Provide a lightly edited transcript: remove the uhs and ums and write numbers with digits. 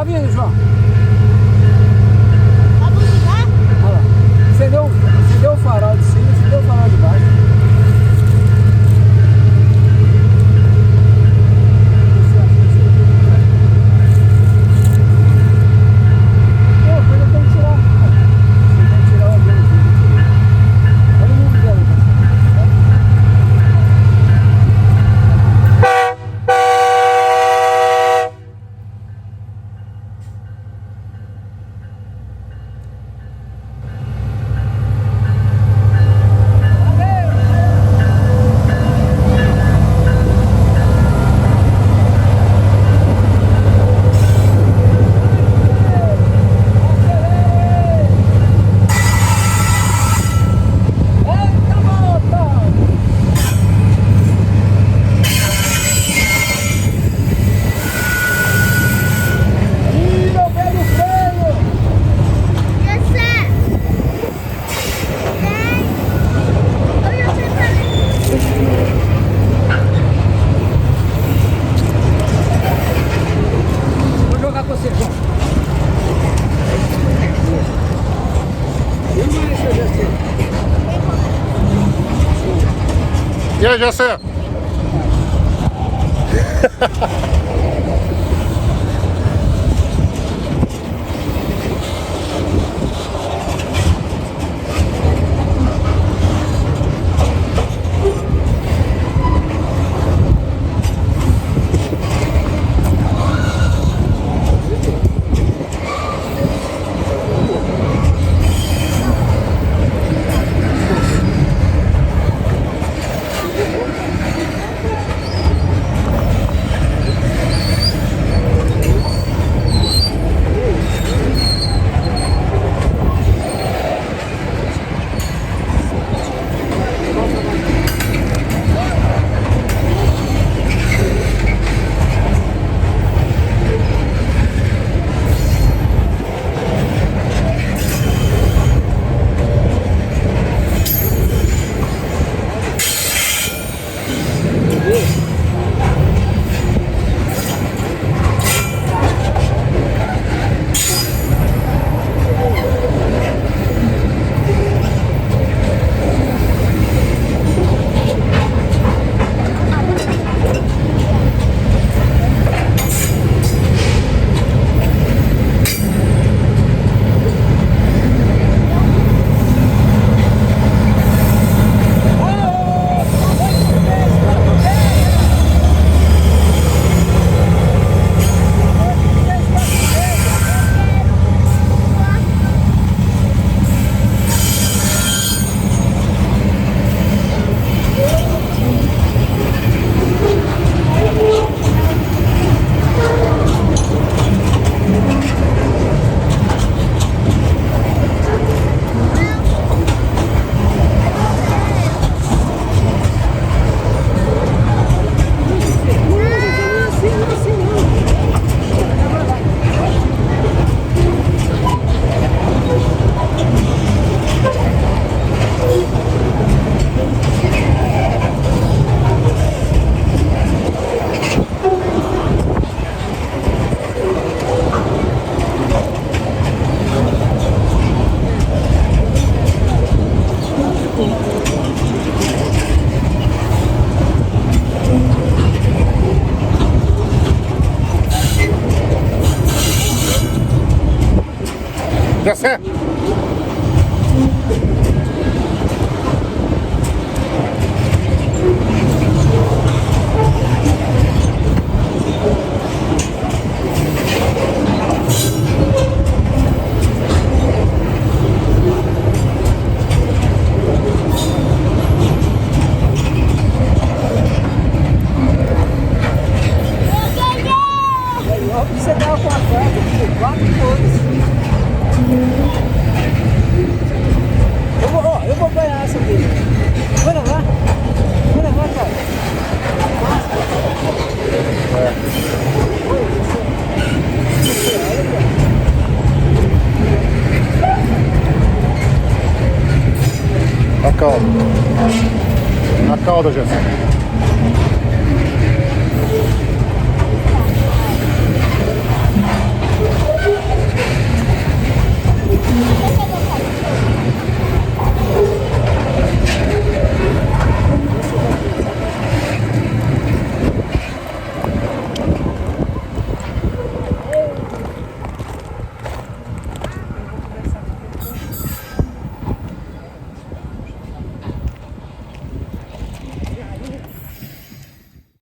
vindo, João. Vai buzinar? Olha lá. Acendeu o farol de cima, acendeu o farol de baixo. Pô, coisa tem que tirar. Você tem que tirar o avião. Olha o mundo dela. E aí, Jacé? Jacé? Você dá com a quadra aqui, 4 pontos. Eu vou ganhar essa aqui. Vai levar? Vai levar, cara. A cauda. A cauda, Jacé.